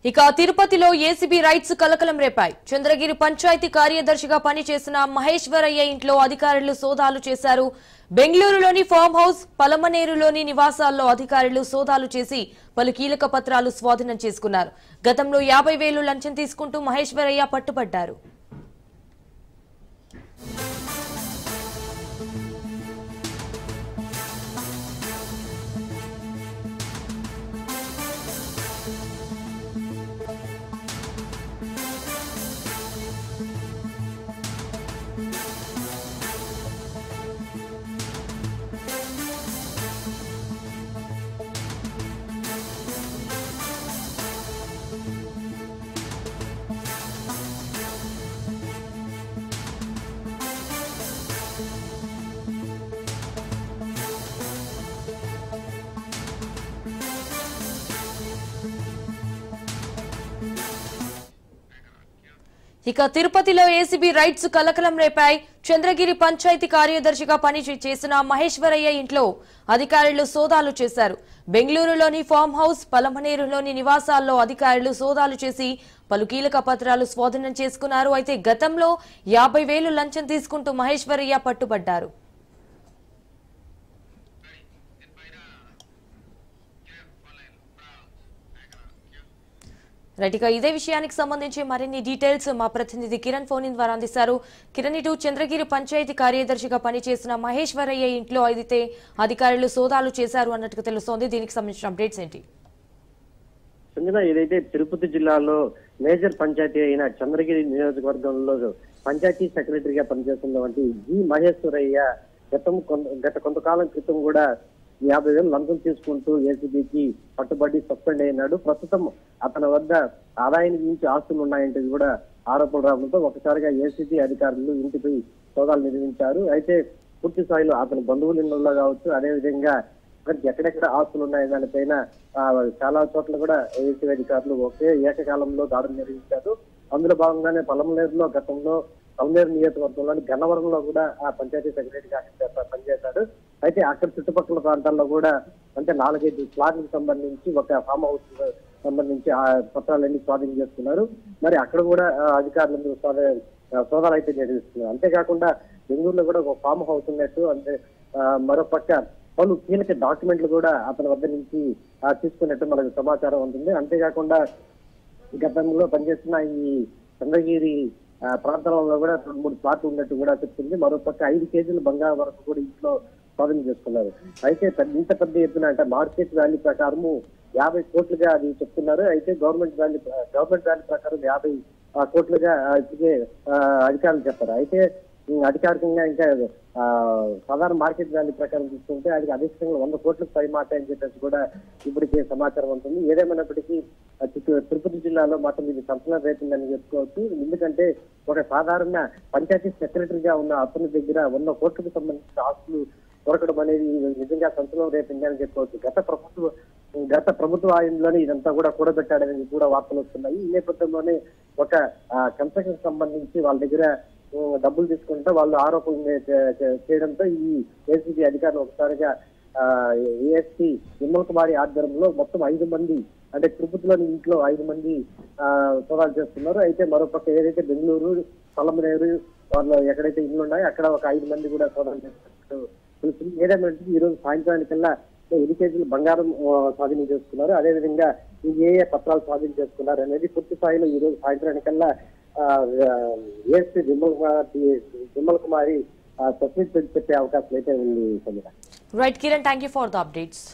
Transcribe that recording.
ఇక తిరుపతిలో ACB rights కలకలం రేపాయి. చంద్రగిరి పంచాయతీ కార్యదర్శిగా పనిచేసిన మహేశ్వరయ్య ఇంట్లో అధికారులు సోదాలు చేశారు. బెంగళూరులోని ఫామ్ హౌస్, పలమనేరులోని నివాసాల్లో అధికారులు సోదాలు చేసి పలు కీలక పత్రాలు స్వాధీనం చేసుకున్నారు. గతంలో 50,000 లంచం తీసుకుంటూ మహేశ్వరయ్య పట్టుబడ్డారు. ఇక తిరుపతిలో ఏసీబీ రైట్స్ కలకలం రేపాయి. చంద్రగిరి పంచాయతీ కార్యదర్శిగా పనిచేసిన మహేశ్వరయ్య ఇంట్లో అధికారులు సోదాలు చేశారు. బెంగళూరులోని ఫామ్ హౌస్, పలమనేరులోని నివాసాల్లో అధికారులు సోదాలు చేసి పలు కీలక పత్రాలు స్వాధీనం చేసుకున్నారు. అయితే గతంలో 50,000 లంచం తీసుకుంటూ మహేశ్వరయ్య పట్టుబడ్డారు. రైట్గా ఇదే విషయానికి సంబంధించి మరిన్ని డీటెయిల్స్ మా ప్రతినిధి కిరణ్ ఫోన్ ఇన్ ద్వారా అందిస్తారు. కిరణ్, ఇటు చంద్రగిరి పంచాయతీ కార్యదర్శిగా పనిచేసిన మహేశ్వరయ్య ఇంట్లో అయితే అధికారులు సోదాలు చేశారు అన్నట్టుగా తెలుస్తోంది. దీనికి సంబంధించిన అప్డేట్స్ ఏంటి? సంజన, ఏదైతే తిరుపతి జిల్లాలో మేజర్ పంచాయతీ అయిన చంద్రగిరి నియోజకవర్గంలో పంచాయతీ సెక్రటరీగా పనిచేస్తున్నటువంటి జి మహేశ్వరయ్య గత కొంతకాలం క్రితం కూడా 50,000 లంచం తీసుకుంటూ ఏసీబీకి పట్టుబడి సస్పెండ్ అయినాడు. ప్రస్తుతం అతని వద్ద ఆదాయానికి మించి ఆస్తులు ఉన్నాయంటే కూడా ఆరోపణలు రావడంతో ఒకసారిగా ఏసీబీ అధికారులు ఇంటిపై సోదాలు నిర్వహించారు. అయితే పూర్తి స్థాయిలో అతని బంధువుల ఇళ్లలో కావచ్చు, అదేవిధంగా ఎక్కడెక్కడ ఆస్తులు ఉన్నాయి దానిపైన చాలా చోట్ల కూడా ఏసీబీ అధికారులు ఒకే ఏకకాలంలో దాడులు నిర్వహించారు. అందులో భాగంగానే పలమనేరులో గతంలో పలమనేరు నియోజకవర్గంలోని గన్నవరంలో కూడా ఆ పంచాయతీ సెక్రటరీగా పనిచేశాడు. అయితే అక్కడ చుట్టుపక్కల ప్రాంతాల్లో కూడా అంటే 4-5 ప్లాట్లకు సంబంధించి ఒక ఫామ్ హౌస్ సంబంధించి ఆ పత్రాలన్నీ స్వాధీనం చేసుకున్నారు. మరి అక్కడ కూడా అధికారులు సోదాలు అయితే నిర్వహిస్తున్నారు. అంతేకాకుండా బెంగళూరులో కూడా ఒక ఫామ్ హౌస్ ఉన్నట్టు, అంటే మరోపక్క పలు కీలక డాక్యుమెంట్లు కూడా అతని వద్ద నుంచి తీసుకున్నట్టు మనకు సమాచారం ఉంటుంది. అంతేకాకుండా గతంలో పనిచేస్తున్న ఈ చంద్రగిరి ప్రాంతాలలో కూడా 2-3 ప్లాట్లు ఉన్నట్టు కూడా చెప్తుంది. మరోపక్క 5 కేజీల బంగారం వరకు కూడా ఇంట్లో స్వాధీనం చేసుకున్నారు. అయితే ఇంత పెద్ద ఎత్తున అంటే మార్కెట్ వాల్యూ ప్రకారము 50 కోట్లుగా అది చెప్తున్నారు. అయితే గవర్నమెంట్ వాల్యూ ప్రకారం 50 కోట్లుగా ఇప్పటికే అధికారులు చెప్పారు. అయితే అధికారికంగా ఇంకా సాధారణ మార్కెట్ వాల్యూ ప్రకారం చూసుకుంటే అది అధికంగా 100 కోట్లకు పై మాట అని చెప్పేసి కూడా ఇప్పటికే సమాచారం ఉంటుంది. ఏదేమైనప్పటికీ తిరుపతి జిల్లాలో మాత్రం ఇది సంచలనం రేపిందని చెప్పుకోవచ్చు. ఎందుకంటే ఒక సాధారణ పంచాయతీ సెక్రటరీగా ఉన్న అతని దగ్గర 100 కోట్లకు సంబంధించిన ఆస్తులు దొరకడం అనేది నిజంగా సంచలనం రేపింది అని చెప్పుకోవచ్చు. గత ప్రభుత్వ ఆయంలోనే ఇదంతా కూడా కూడబెట్టాడనేది కూడా వార్తలు వస్తున్నాయి. ఈ నేపథ్యంలోనే ఒక కన్స్ట్రక్షన్ సంబంధించి వాళ్ళ దగ్గర డబ్బులు తీసుకుంటే వాళ్ళు ఆరోపణలు చేయడంతో ఈ ఏసీబీ అధికారులు ఒకసారిగా ఏఎస్పీ విమల్ కుమారి ఆధ్వర్యంలో మొత్తం 5 మంది అంటే తిరుపతిలోని ఇంట్లో 5 మంది సోదాలు చేస్తున్నారు. అయితే మరోపక్క ఏదైతే బెంగళూరు, పలమనేరు వాళ్ళు ఎక్కడైతే ఇళ్ళు ఉన్నాయో అక్కడ ఒక 5 మంది కూడా సోదాలు చేస్తున్నట్టు తెలుస్తుంది. ఏదైనా ఈ రోజు సాయంత్రానికల్లా 8 కేజీలు బంగారం స్వాధీనం చేసుకున్నారు. అదేవిధంగా ఏ పత్రాలు స్వాధీనం చేసుకున్నారు అనేది పూర్తి స్థాయిలో ఈ రోజు సాయంత్రానికల్లా ఏఎస్పీ విమల్ కుమారి తస్మిత్ చెప్పే అవకాశం అయితే ఉంది. Right Kiran, thank you for the updates.